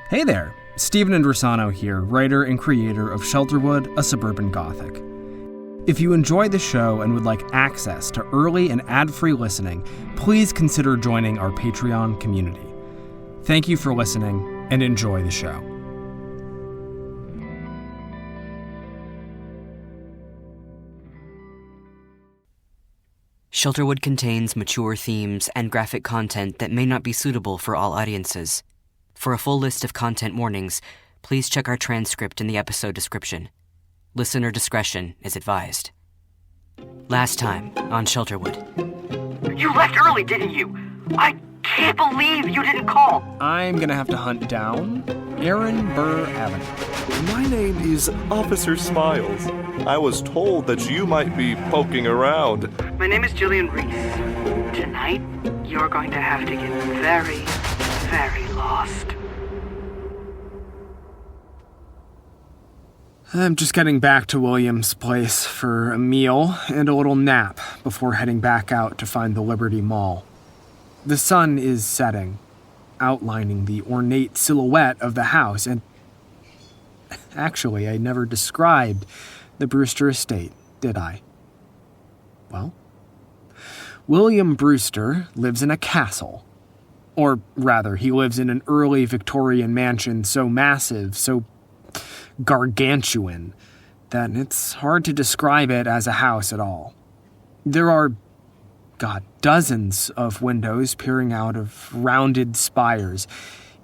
Hey there, Stephen Indrisano here, writer and creator of Shelterwood, a Suburban Gothic. If you enjoy the show and would like access to early and ad-free listening, please consider joining our Patreon community. Thank you for listening, and enjoy the show. Shelterwood contains mature themes and graphic content that may not be suitable for all audiences. For a full list of content warnings, please check our transcript in the episode description. Listener discretion is advised. Last time on Shelterwood. You left early, didn't you? I can't believe you didn't call. I'm gonna have to hunt down Aaron Burr Avenue. My name is Officer Smiles. I was told that you might be poking around. My name is Jillian Rhys. Tonight, you're going to have to get very, very lost. I'm just getting back to William's place for a meal and a little nap before heading back out to find the Liberty Mall. The sun is setting, outlining the ornate silhouette of the house, and actually, I never described the Brewster estate, did I? Well, William Brewster lives in a castle. Or rather, he lives in an early Victorian mansion so massive, so gargantuan, that it's hard to describe it as a house at all. There are, dozens of windows peering out of rounded spires,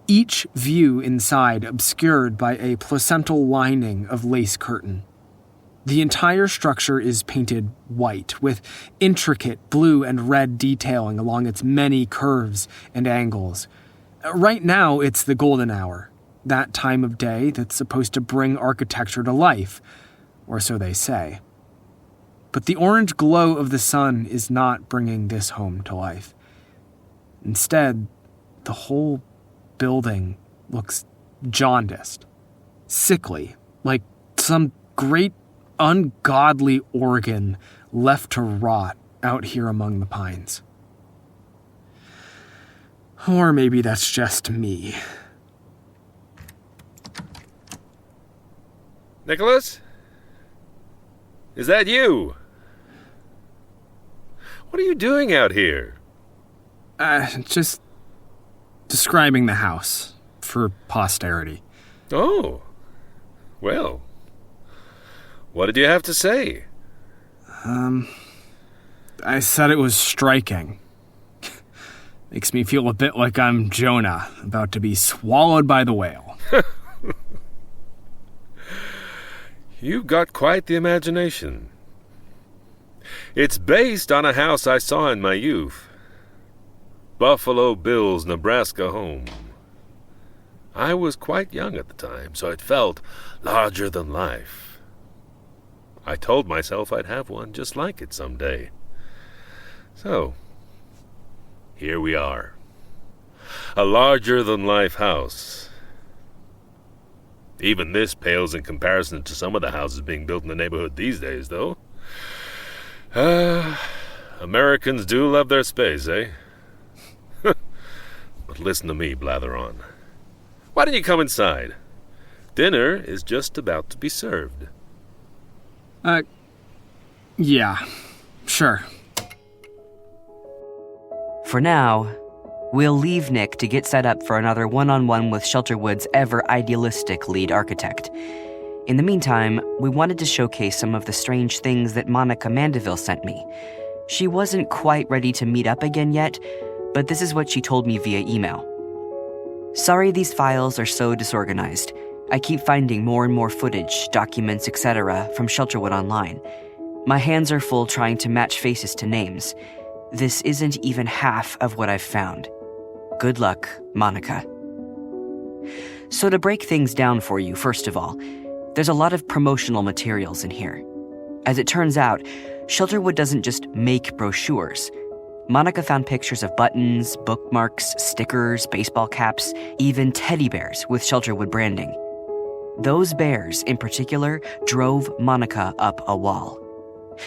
each view inside obscured by a placental lining of lace curtain. The entire structure is painted white, with intricate blue and red detailing along its many curves and angles. Right now, it's the golden hour, that time of day that's supposed to bring architecture to life, or so they say. But the orange glow of the sun is not bringing this home to life. Instead, the whole building looks jaundiced, sickly, like some great ungodly organ left to rot out here among the pines. Or maybe that's just me. Nicholas? Is that you? What are you doing out here? Just describing the house for posterity. Oh, well, what did you have to say? I said it was striking. Makes me feel a bit like I'm Jonah, about to be swallowed by the whale. You've got quite the imagination. It's based on a house I saw in my youth. Buffalo Bill's Nebraska home. I was quite young at the time, so it felt larger than life. I told myself I'd have one just like it someday. So, here we are. A larger-than-life house. Even this pales in comparison to some of the houses being built in the neighborhood these days, though. Americans do love their space, eh? But listen to me blather on. Why don't you come inside? Dinner is just about to be served. Yeah, sure. For now, we'll leave Nick to get set up for another one-on-one with Shelterwood's ever-idealistic lead architect. In the meantime, we wanted to showcase some of the strange things that Monica Mandeville sent me. She wasn't quite ready to meet up again yet, but this is what she told me via email. Sorry these files are so disorganized. I keep finding more and more footage, documents, etc. from Shelterwood online. My hands are full trying to match faces to names. This isn't even half of what I've found. Good luck, Monica. So to break things down for you, first of all, there's a lot of promotional materials in here. As it turns out, Shelterwood doesn't just make brochures. Monica found pictures of buttons, bookmarks, stickers, baseball caps, even teddy bears with Shelterwood branding. Those bears, in particular, drove Monica up a wall.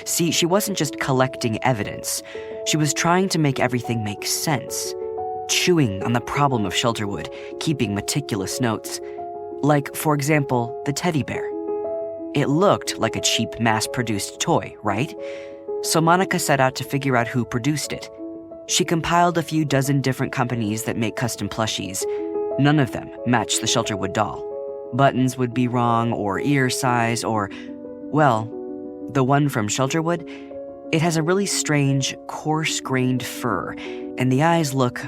See, she wasn't just collecting evidence. She was trying to make everything make sense. chewing on the problem of Shelterwood, keeping meticulous notes. Like, for example, the teddy bear. It looked like a cheap mass-produced toy, right? So Monica set out to figure out who produced it. She compiled a few dozen different companies that make custom plushies. None of them matched the Shelterwood doll. Buttons would be wrong, or ear size, or, well, the one from Shelterwood, it has a really strange, coarse-grained fur, and the eyes look,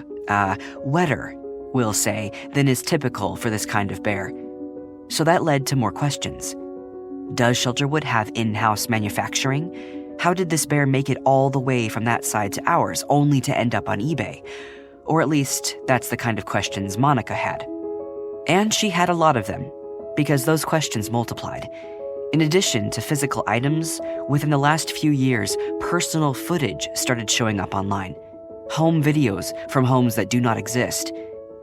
wetter, we'll say, than is typical for this kind of bear. So that led to more questions. Does Shelterwood have in-house manufacturing? How did this bear make it all the way from that side to ours, only to end up on eBay? Or at least, that's the kind of questions Monica had. And she had a lot of them, because those questions multiplied. In addition to physical items, within the last few years, personal footage started showing up online. Home videos from homes that do not exist.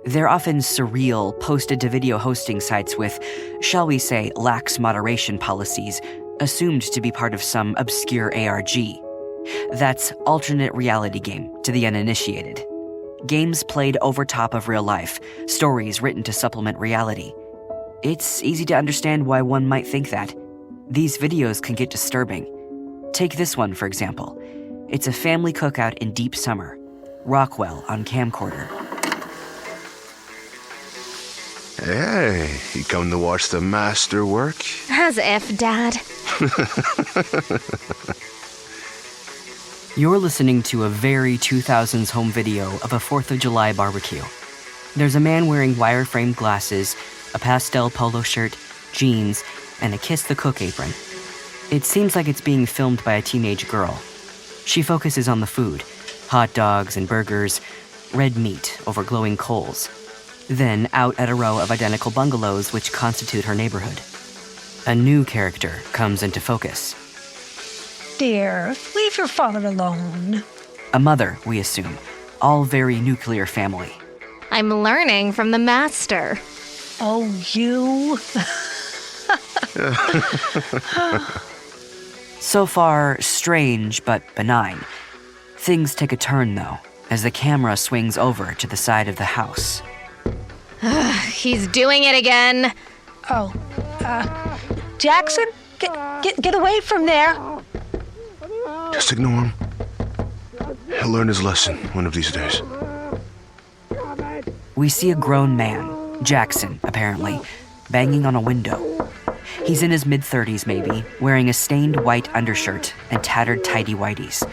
They're often surreal, posted to video hosting sites with, shall we say, lax moderation policies, assumed to be part of some obscure ARG. That's alternate reality game to the uninitiated. Games played over top of real life, stories written to supplement reality. It's easy to understand why one might think that. These videos can get disturbing. Take this one, for example. It's a family cookout in deep summer. Rockwell on camcorder. Hey, you come to watch the master work? As if, Dad. You're listening to a very 2000s home video of a 4th of July barbecue. There's a man wearing wire-framed glasses, a pastel polo shirt, jeans, and a Kiss the Cook apron. It seems like it's being filmed by a teenage girl. She focuses on the food, hot dogs and burgers, red meat over glowing coals. Then out at a row of identical bungalows which constitute her neighborhood. A new character comes into focus. Dear, leave your father alone. A mother, we assume, all very nuclear family. I'm learning from the master. Oh, you? So far, strange but benign. Things take a turn, though, as the camera swings over to the side of the house. He's doing it again. Oh, Jackson, get away from there. Just ignore him. He'll learn his lesson one of these days. We see a grown man, Jackson, apparently, banging on a window. He's in his mid-30s, maybe, wearing a stained white undershirt and tattered tighty-whities.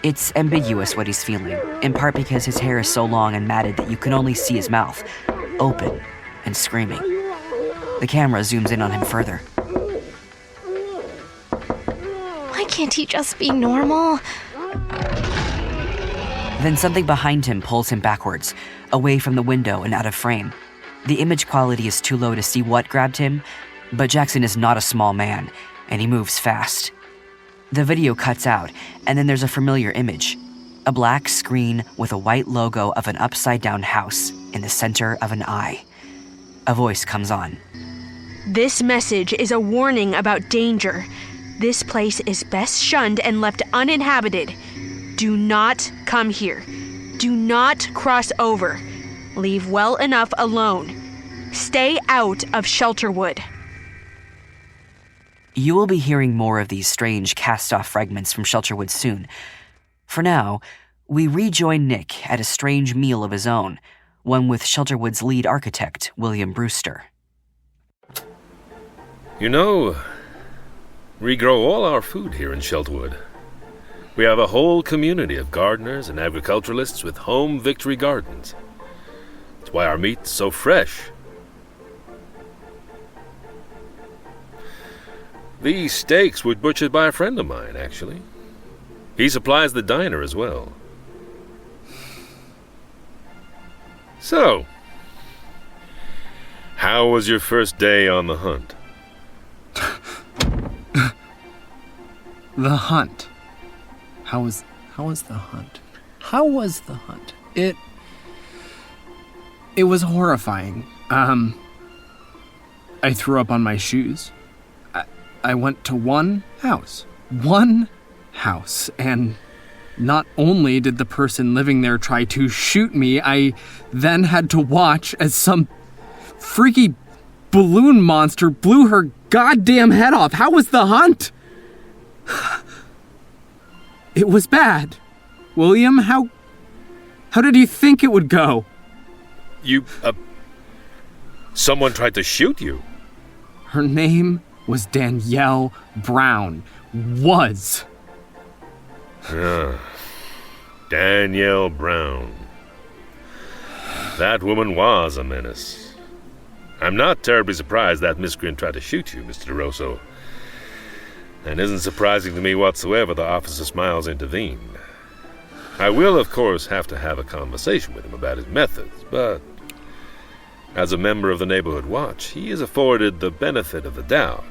It's ambiguous what he's feeling, in part because his hair is so long and matted that you can only see his mouth, open and screaming. The camera zooms in on him further. Why can't he just be normal? Then something behind him pulls him backwards, away from the window and out of frame. The image quality is too low to see what grabbed him, but Jackson is not a small man, and he moves fast. The video cuts out, and then there's a familiar image. A black screen with a white logo of an upside-down house in the center of an eye. A voice comes on. This message is a warning about danger. This place is best shunned and left uninhabited. Do not come here. Do not cross over. Leave well enough alone. Stay out of Shelterwood. You will be hearing more of these strange cast-off fragments from Shelterwood soon. For now, we rejoin Nick at a strange meal of his own, one with Shelterwood's lead architect, William Brewster. You know, we grow all our food here in Shelterwood. We have a whole community of gardeners and agriculturalists with home victory gardens. That's why our meat's so fresh. These steaks were butchered by a friend of mine, actually. He supplies the diner as well. So, how was your first day on the hunt? The hunt. How was the hunt? How was the hunt? It was horrifying. I threw up on my shoes. I went to one house, and Not only did the person living there try to shoot me, I then had to watch as some freaky balloon monster blew her goddamn head off. How was the hunt? It was bad. William, how did you think it would go? Someone tried to shoot you. Her name was Danielle Brown. Was. Danielle Brown. That woman was a menace. I'm not terribly surprised that miscreant tried to shoot you, Mr. DeRoso. And isn't surprising to me whatsoever the Officer Smiles intervened. I will, of course, have to have a conversation with him about his methods, but as a member of the Neighborhood Watch, he is afforded the benefit of the doubt.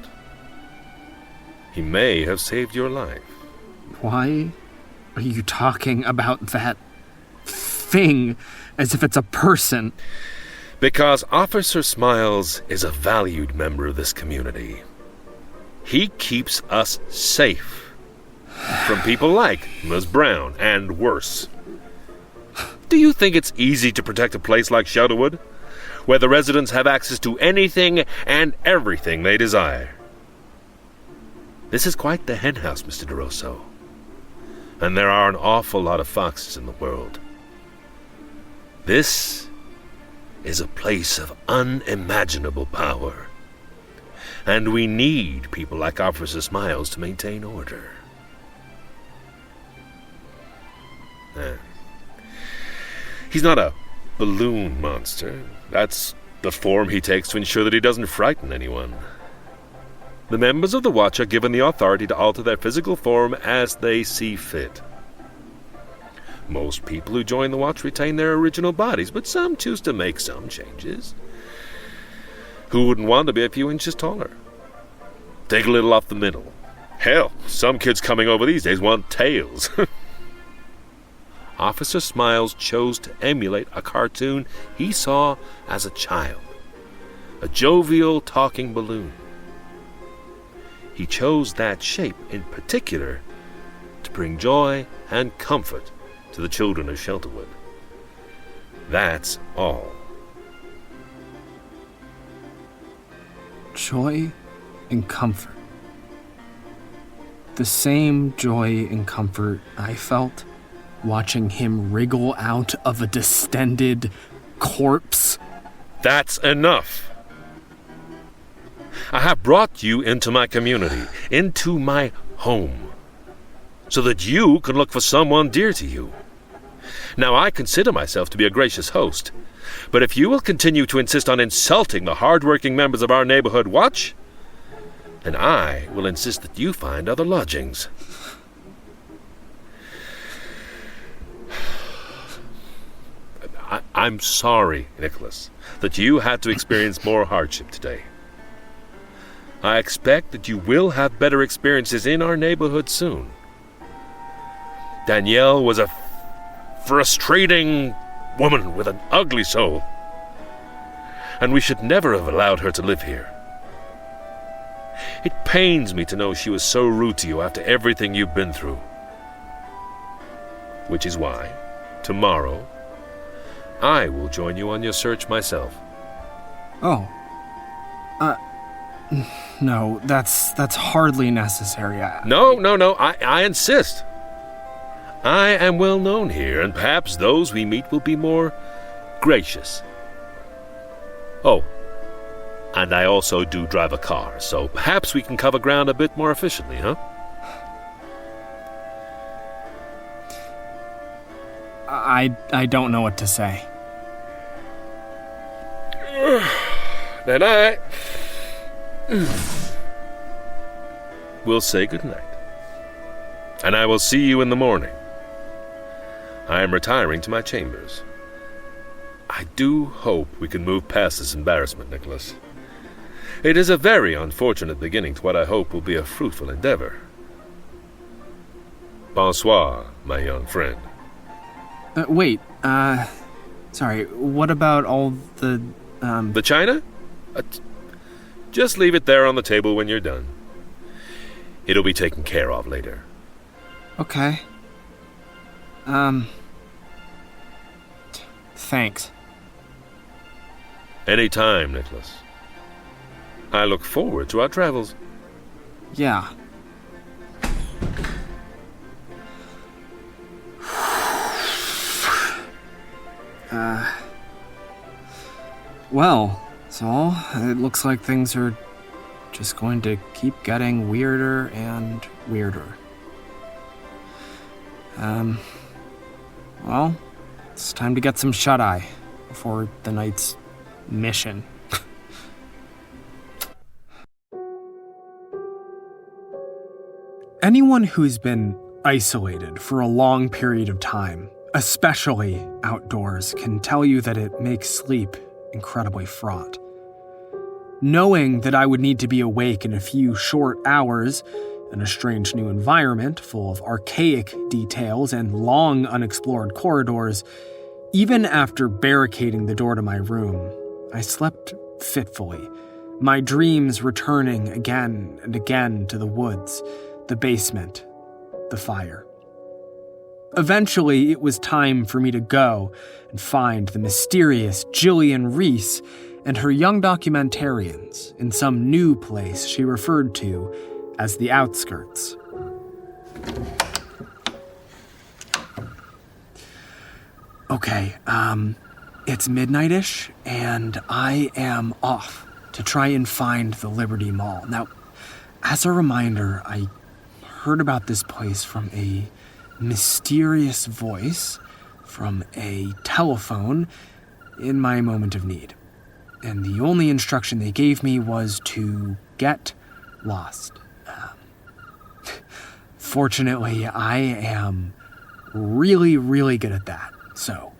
He may have saved your life. Why are you talking about that thing as if it's a person? Because Officer Smiles is a valued member of this community. He keeps us safe from people like Ms. Brown and worse. Do you think it's easy to protect a place like Shelterwood, where the residents have access to anything and everything they desire? This is quite the henhouse, Mr. DeRoso. And there are an awful lot of foxes in the world. This is a place of unimaginable power. And we need people like Officer Smiles to maintain order. He's not a balloon monster. That's the form he takes to ensure that he doesn't frighten anyone. The members of the Watch are given the authority to alter their physical form as they see fit. Most people who join the Watch retain their original bodies, but some choose to make some changes. Who wouldn't want to be a few inches taller? Take a little off the middle. Hell, some kids coming over these days want tails. Officer Smiles chose to emulate a cartoon he saw as a child. A jovial talking balloon. He chose that shape in particular to bring joy and comfort to the children of Shelterwood. That's all. Joy and comfort. The same joy and comfort I felt watching him wriggle out of a distended corpse. That's enough. I have brought you into my community, into my home, so that you can look for someone dear to you. Now, I consider myself to be a gracious host, but if you will continue to insist on insulting the hard-working members of our neighborhood watch, then I will insist that you find other lodgings. I'm sorry, Nicholas, that you had to experience more hardship today. I expect that you will have better experiences in our neighborhood soon. Danielle was a frustrating woman with an ugly soul, and we should never have allowed her to live here. It pains me to know she was so rude to you after everything you've been through. Which is why, tomorrow, I will join you on your search myself. Oh. No, that's hardly necessary. No, I insist. I am well known here, and perhaps those we meet will be more gracious. Oh, and I also do drive a car, so perhaps we can cover ground a bit more efficiently, huh? I don't know what to say. Then we'll say goodnight. And I will see you in the morning. I am retiring to my chambers. I do hope we can move past this embarrassment, Nicholas. It is a very unfortunate beginning to what I hope will be a fruitful endeavor. Bonsoir, my young friend. Wait, sorry, what about all the, The china? Just leave it there on the table when you're done. It'll be taken care of later. Okay. Thanks. Any time, Nicholas. I look forward to our travels. Yeah. Well, Saul, it looks like things are just going to keep getting weirder and weirder. Well, it's time to get some shut-eye before the night's mission. Anyone who's been isolated for a long period of time, especially outdoors, can tell you that it makes sleep incredibly fraught. Knowing that I would need to be awake in a few short hours in a strange new environment full of archaic details and long unexplored corridors, even after barricading the door to my room, I slept fitfully, my dreams returning again and again to the woods, the basement, the fire. Eventually, it was time for me to go and find the mysterious Jillian Rhys and her young documentarians in some new place she referred to as the outskirts. Okay, it's midnight-ish, and I am off to try and find the Liberty Mall. Now, as a reminder, I heard about this place from a mysterious voice from a telephone in my moment of need. And the only instruction they gave me was to get lost. Fortunately, I am really, really good at that. So,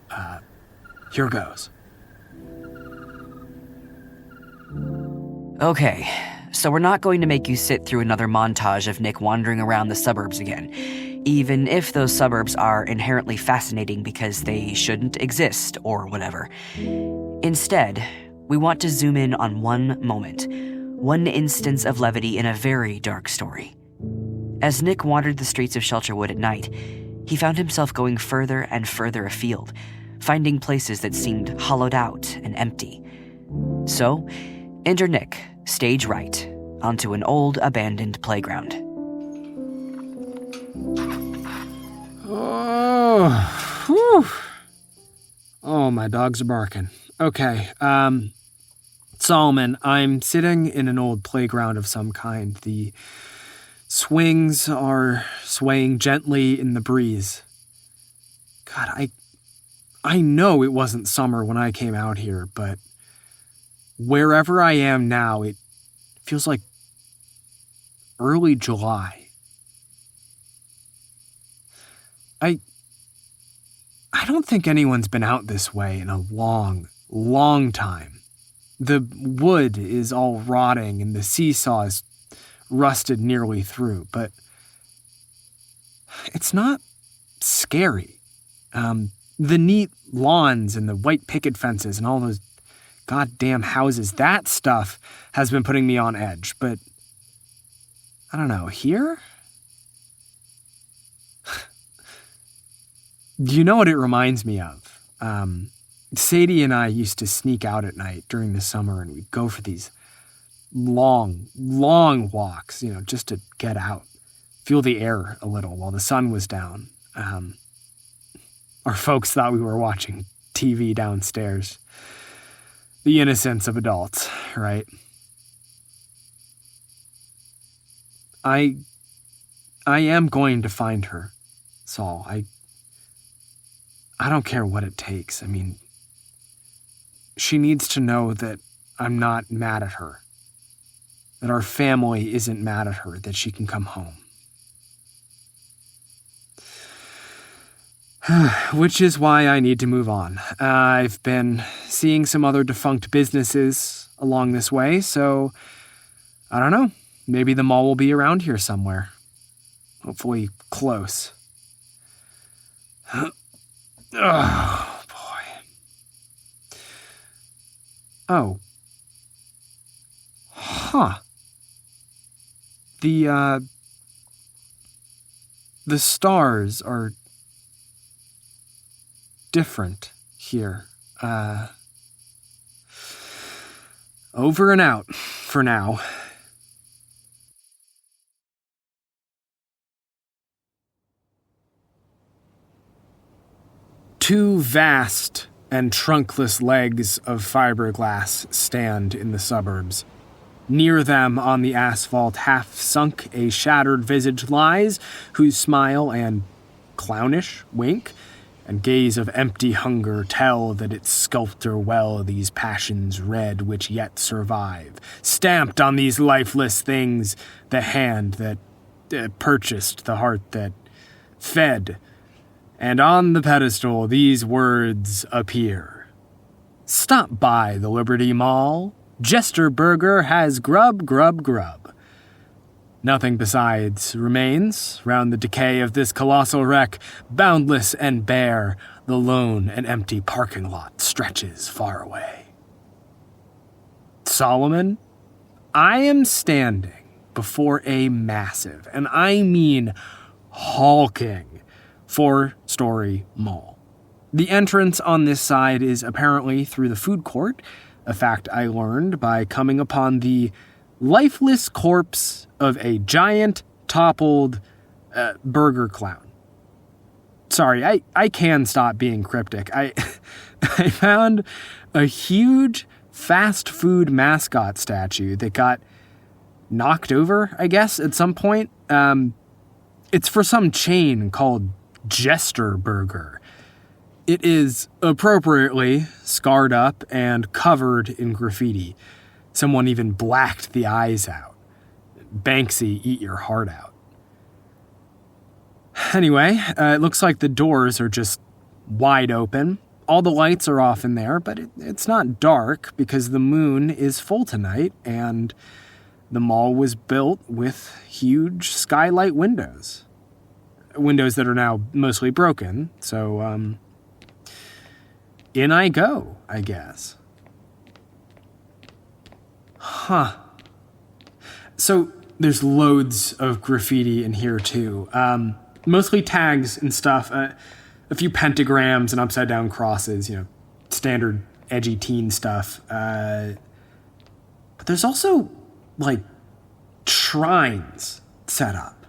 here goes. Okay, so we're not going to make you sit through another montage of Nick wandering around the suburbs again, even if those suburbs are inherently fascinating because they shouldn't exist or whatever. Instead, we want to zoom in on one moment, one instance of levity in a very dark story. As Nick wandered the streets of Shelterwood at night, he found himself going further and further afield, finding places that seemed hollowed out and empty. So, enter Nick, stage right, onto an old abandoned playground. Oh, whew. Oh, my dogs are barking. Okay, Solomon, I'm sitting in an old playground of some kind. The swings are swaying gently in the breeze. God, I know it wasn't summer when I came out here, but wherever I am now, it feels like early July. I don't think anyone's been out this way in a long, long time. The wood is all rotting and the seesaw is rusted nearly through, but it's not scary. The neat lawns and the white picket fences and all those goddamn houses, that stuff has been putting me on edge, but I don't know, here? You know what it reminds me of? Sadie and I used to sneak out at night during the summer and we'd go for these long, long walks, just to get out, feel the air a little while the sun was down. Our folks thought we were watching TV downstairs. The innocence of adults, right? I am going to find her, Saul. I don't care what it takes. I mean, she needs to know that I'm not mad at her, that our family isn't mad at her, that she can come home. Which is why I need to move on. I've been seeing some other defunct businesses along this way, so I don't know. Maybe the mall will be around here somewhere. Hopefully close. Oh, boy. Oh. Huh. The stars are different here. Over and out for now. Two vast and trunkless legs of fiberglass stand in the suburbs. Near them on the asphalt, half sunk, a shattered visage lies, whose smile and clownish wink and gaze of empty hunger tell that its sculptor well these passions read which yet survive. Stamped on these lifeless things, the hand that purchased the heart that fed. And on the pedestal these words appear. Stop by the Liberty Mall. Jester Burger has grub, grub, grub. Nothing besides remains round the decay of this colossal wreck, boundless and bare, the lone and empty parking lot stretches far away. Solomon, I am standing before a massive, and I mean hulking, 4-story mall. The entrance on this side is apparently through the food court, a fact I learned by coming upon the lifeless corpse of a giant, toppled burger clown. Sorry, I can stop being cryptic. I found a huge fast food mascot statue that got knocked over, I guess, at some point. It's for some chain called Jester Burger. It is appropriately scarred up and covered in graffiti. Someone even blacked the eyes out. Banksy, eat your heart out. Anyway, it looks like the doors are just wide open. All the lights are off in there, but it's not dark because the moon is full tonight and the mall was built with huge skylight windows. Windows that are now mostly broken, so, in I go, I guess. Huh. So, there's loads of graffiti in here, too. Mostly tags and stuff. A few pentagrams and upside-down crosses, standard edgy teen stuff. But there's also, shrines set up.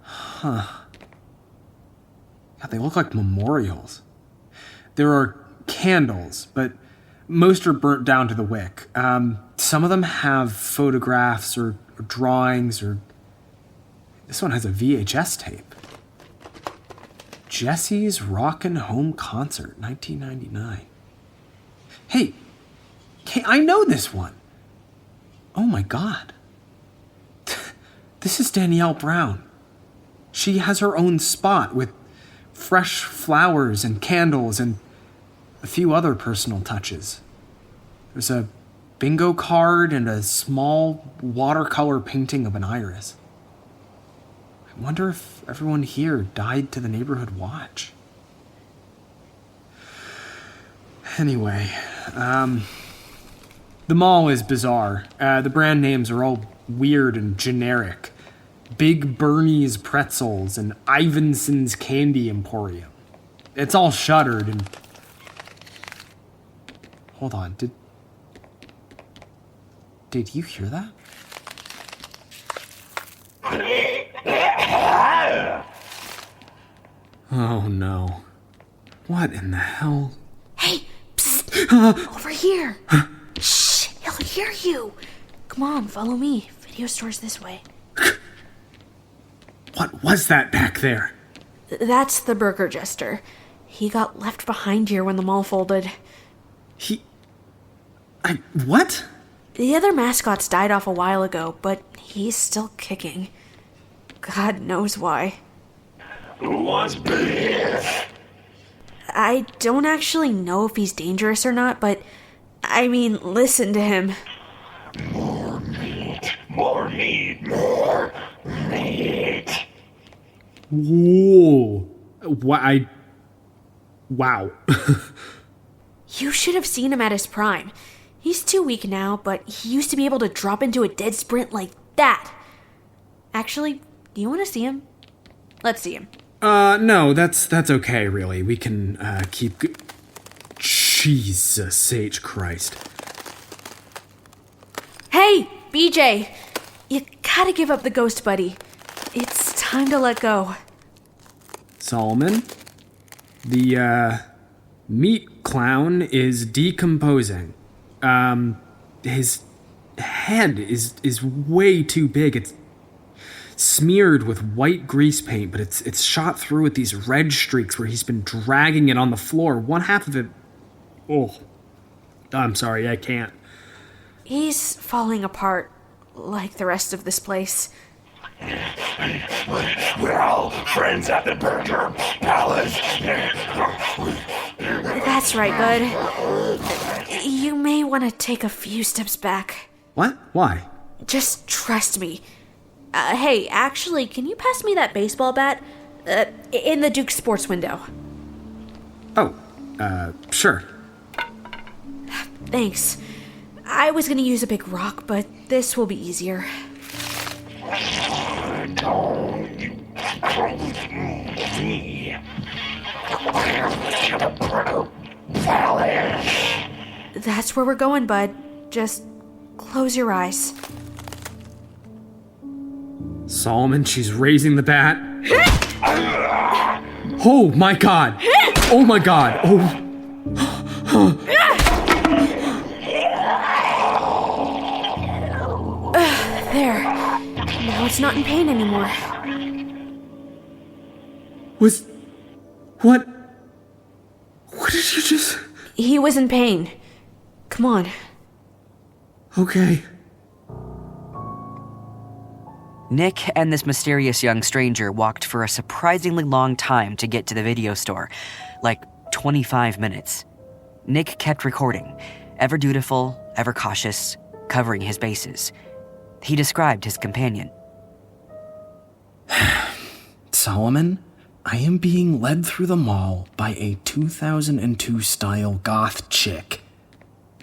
Huh. God, they look like memorials. There are candles, but most are burnt down to the wick. Some of them have photographs or drawings, or this one has a VHS tape. Jesse's Rockin' Home Concert, 1999. Hey, I know this one. Oh my God. This is Danielle Brown. She has her own spot with fresh flowers and candles and a few other personal touches. There's a bingo card and a small watercolor painting of an iris. I wonder if everyone here died to the neighborhood watch. Anyway, the mall is bizarre. The brand names are all weird and generic. Big Bernie's Pretzels and Ivinson's Candy Emporium. It's all shuttered and... Hold on, did you hear that? Oh no. What in the hell? Hey, psst, over here. Shh, he'll hear you. Come on, follow me. Video store's this way. What was that back there? That's the Burger Jester. He got left behind here when the mall folded. What? The other mascots died off a while ago, but he's still kicking. God knows why. Who wants beef? I don't actually know if he's dangerous or not, but listen to him. More meat, more meat, more meat. Whoa. Wow. You should have seen him at his prime. He's too weak now, but he used to be able to drop into a dead sprint like that. Actually, do you want to see him? Let's see him. No, that's okay, really. We can, keep... Jesus H. Christ. Hey, BJ! You gotta give up the ghost buddy. It's time to let go. Solomon? The, meat clown is decomposing. His head is way too big. It's smeared with white grease paint, but it's shot through with these red streaks where he's been dragging it on the floor. One half of it... Oh. I'm sorry, I can't. He's falling apart, like the rest of this place. We're all friends at the Burger Palace. That's right, bud. You may want to take a few steps back. What? Why? Just trust me. Hey, actually, can you pass me that baseball bat? In the Duke sports window. Oh, sure. Thanks. I was gonna use a big rock, but this will be easier. That's where we're going, bud. Just close your eyes. Solomon, she's raising the bat. Oh my god! Oh my god! Oh. There. Now it's not in pain anymore. What did you just... He was in pain. Come on. Okay. Nick and this mysterious young stranger walked for a surprisingly long time to get to the video store, like 25 minutes. Nick kept recording, ever dutiful, ever cautious, covering his bases. He described his companion. Solomon, I am being led through the mall by a 2002 style goth chick.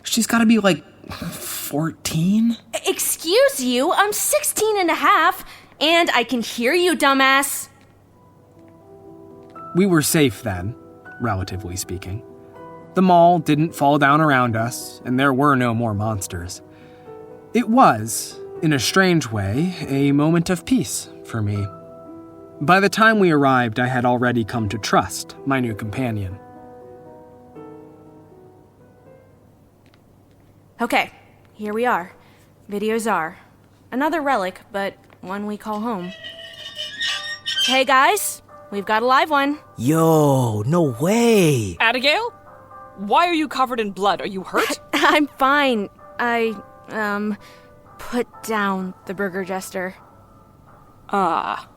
She's gotta be like 14? Excuse you, I'm 16 and a half, and I can hear you, dumbass. We were safe then, relatively speaking. The mall didn't fall down around us, and there were no more monsters. It was, in a strange way, a moment of peace for me. By the time we arrived, I had already come to trust my new companion. Okay, here we are. Video czar. Another relic, but one we call home. Hey guys, we've got a live one. Yo, no way! Adigale? Why are you covered in blood? Are you hurt? I'm fine. I, put down the burger jester. Ah.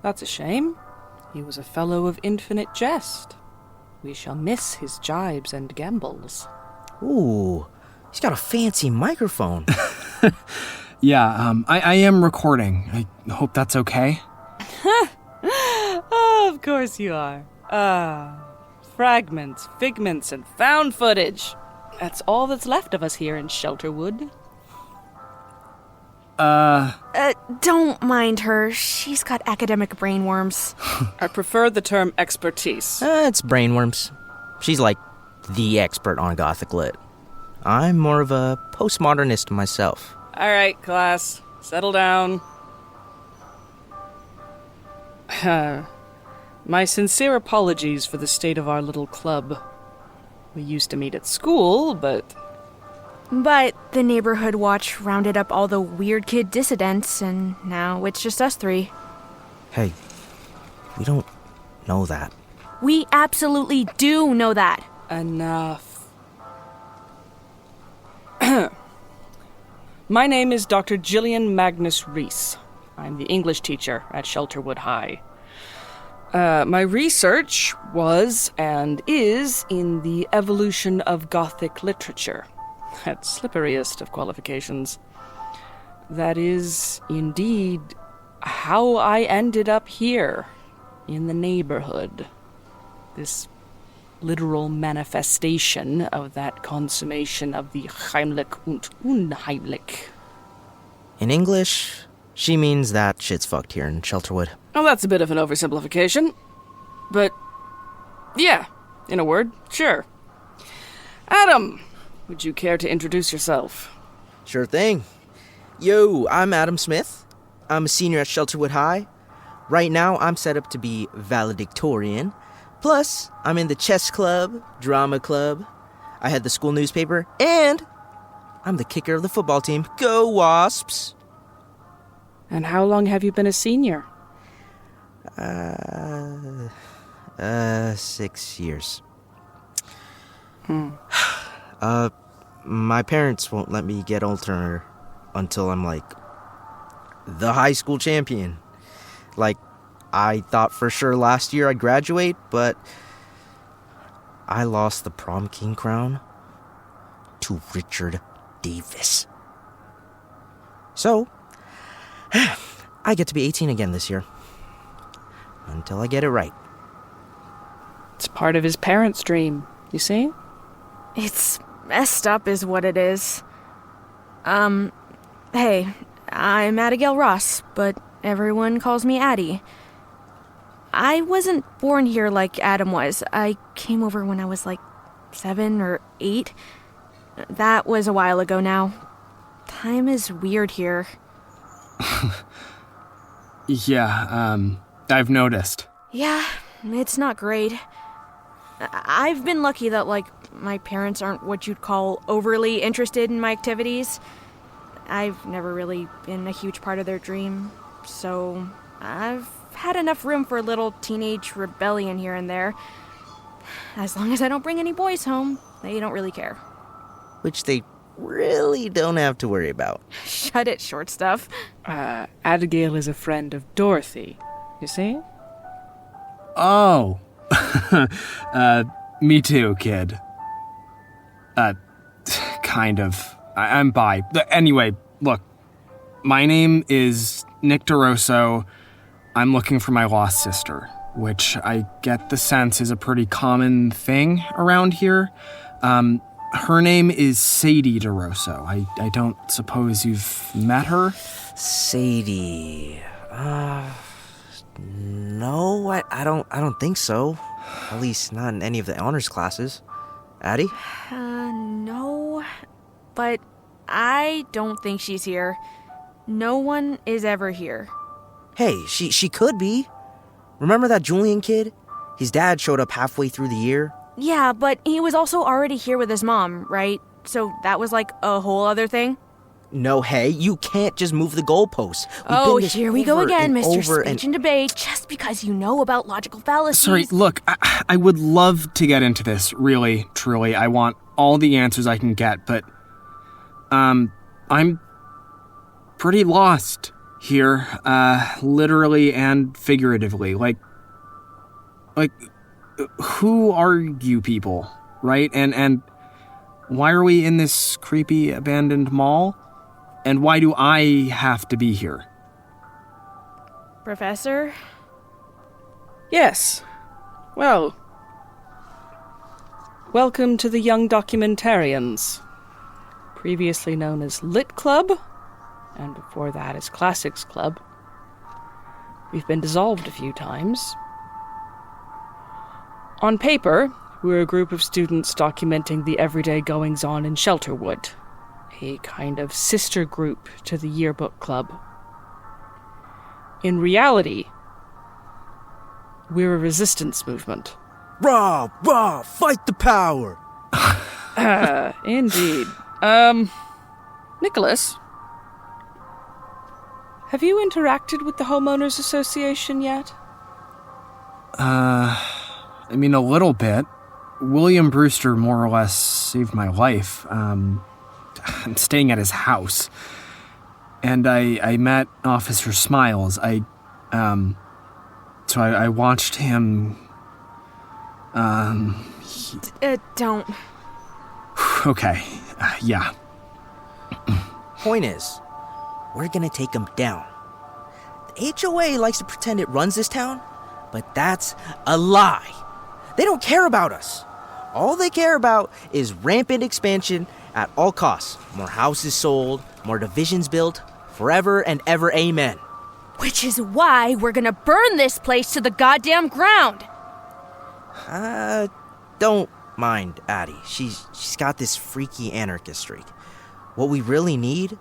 That's a shame. He was a fellow of infinite jest. We shall miss his jibes and gambols. Ooh, he's got a fancy microphone. Yeah, I am recording. I hope that's okay. Of course you are. Fragments, figments, and found footage. That's all that's left of us here in Shelterwood. Don't mind her. She's got academic brainworms. I prefer the term expertise. It's brainworms. She's like the expert on Gothic lit. I'm more of a postmodernist myself. All right, class. Settle down. My sincere apologies for the state of our little club. We used to meet at school, But the neighborhood watch rounded up all the weird kid dissidents, and now it's just us three. Hey, we don't know that. We absolutely do know that. Enough. My name is Dr. Jillian Magnus Rhys. I'm the English teacher at Shelterwood High. My research was and is in the evolution of Gothic literature. That slipperiest of qualifications. That is, indeed, how I ended up here, in the neighborhood. This literal manifestation of that consummation of the Heimlich und Unheimlich. In English, She means that shit's fucked here in Shelterwood. Well, that's a bit of an oversimplification. But, yeah, in a word, sure. Adam, would you care to introduce yourself? Sure thing. Yo, I'm Adam Smith. I'm a senior at Shelterwood High. Right now, I'm set up to be valedictorian. Plus, I'm in the chess club, drama club. I head the school newspaper, and I'm the kicker of the football team. Go Wasps! And how long have you been a senior? 6 years. My parents won't let me get older until I'm like the high school champion. Like, I thought for sure last year I'd graduate, but I lost the prom king crown to Richard Davis. So, I get to be 18 again this year. Until I get it right. It's part of his parents' dream, you see? It's messed up is what it is. Hey, I'm Adigale Ross, but everyone calls me Addie. I wasn't born here like Adam was. I came over when I was like 7 or 8. That was a while ago now. Time is weird here. Yeah, I've noticed. Yeah, it's not great. I've been lucky that, like, my parents aren't what you'd call overly interested in my activities. I've never really been a huge part of their dream, so I've had enough room for a little teenage rebellion here and there. As long as I don't bring any boys home, they don't really care. Which they really don't have to worry about. Shut it, short stuff. Adigale is a friend of Dorothy, you see? Oh. Me too, kid. Kind of. I'm bi. Anyway, look. My name is Nick DeRoso. I'm looking for my lost sister, which I get the sense is a pretty common thing around here. Her name is Sadie DeRoso. I don't suppose you've met her? Sadie. No, I don't think so. At least not in any of the honors classes. Addie? No. But I don't think she's here. No one is ever here. Hey, she could be. Remember that Julian kid? His dad showed up halfway through the year. Yeah, but he was also already here with his mom, right? So that was like a whole other thing? No, hey, you can't just move the goalposts. Oh, here we go again, Mr. Speech and Debate, just because you know about logical fallacies. Sorry, look, I would love to get into this, really, truly. I want all the answers I can get, but, I'm pretty lost here, literally and figuratively. Like, who are you people, right? And why are we in this creepy abandoned mall? And why do I have to be here? Professor? Yes. Well, welcome to the Young Documentarians, previously known as Lit Club, and before that as Classics Club. We've been dissolved a few times. On paper, we're a group of students documenting the everyday goings-on in Shelterwood, a kind of sister group to the Yearbook Club. In reality, we're a resistance movement. Rah, rah, fight the power! Indeed. Nicholas, have you interacted with the Homeowners Association yet? I mean, a little bit. William Brewster more or less saved my life. I'm staying at his house. And I met Officer Smiles. So I watched him, Don't. Okay, yeah. Point is, we're gonna take him down. The HOA likes to pretend it runs this town, but that's a lie. They don't care about us. All they care about is rampant expansion at all costs. More houses sold, more divisions built. Forever and ever, amen. Which is why we're gonna burn this place to the goddamn ground. Don't mind Addie. She's got this freaky anarchist streak. What we really need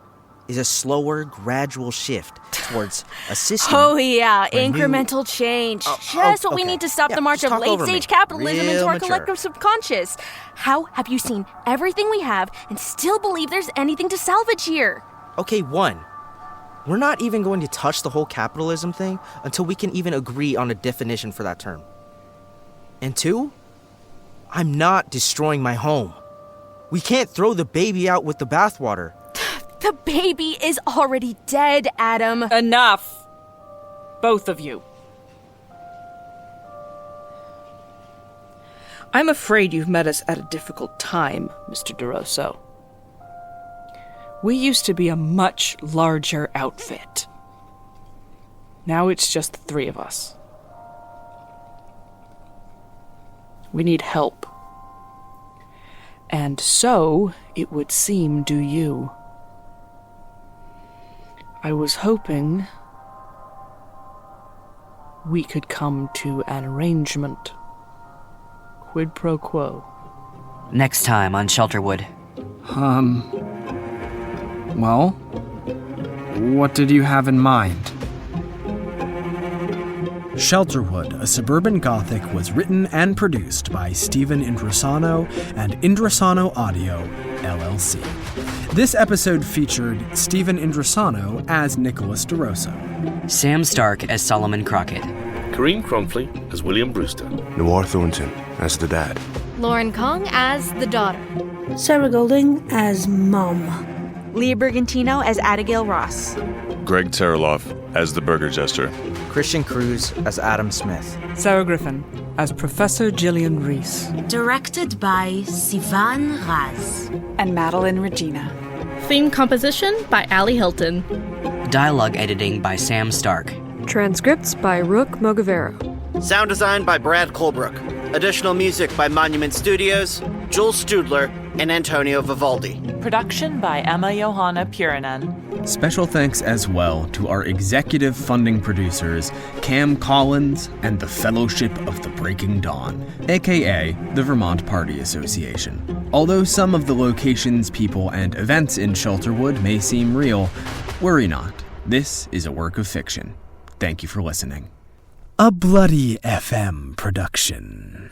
is a slower, gradual shift towards a system. Oh yeah, incremental change. Just what we need to stop the march of late-stage capitalism into our collective subconscious. How have you seen everything we have and still believe there's anything to salvage here? Okay, 1, we're not even going to touch the whole capitalism thing until we can even agree on a definition for that term. And 2, I'm not destroying my home. We can't throw the baby out with the bathwater. The baby is already dead, Adam. Enough. Both of you. I'm afraid you've met us at a difficult time, Mr. DeRoso. We used to be a much larger outfit. Now it's just the 3 of us. We need help. And so, it would seem, do you. I was hoping we could come to an arrangement. Quid pro quo. Next time on Shelterwood. Well, what did you have in mind? Shelterwood, a Suburban Gothic, was written and produced by Stephen Indrisano and Indrisano Audio, LLC. This episode featured Stephen Indrisano as Nicholas DeRoso, Sam Stark as Solomon Crockett, Karim Kronfli as William Brewster, Noir Thornton as the dad, Lauren Kong as the daughter. Sarah Golding as Mom. Leah Bergantino as Adigale Ross. Greg Tariloff as the Burger Jester. Christian Cruz as Adam Smith. Sarah Griffin as Professor Jillian Rhys. Directed by Sivan Rhys. And Madeleine Regina. Theme composition by Ali Hylton. Dialogue editing by Sam Stark. Transcripts by Rook Mogavero. Sound design by Brad Colbrook. Additional music by Monument Studios, Joel Studler, and Antonio Vivaldi. Production by Emma Puranen. Special thanks as well to our executive funding producers, Cam Collins and the Fellowship of the Breaking Dawn, a.k.a. the Vermont Party Association. Although some of the locations, people, and events in Shelterwood may seem real, worry not. This is a work of fiction. Thank you for listening. A Bloody FM production.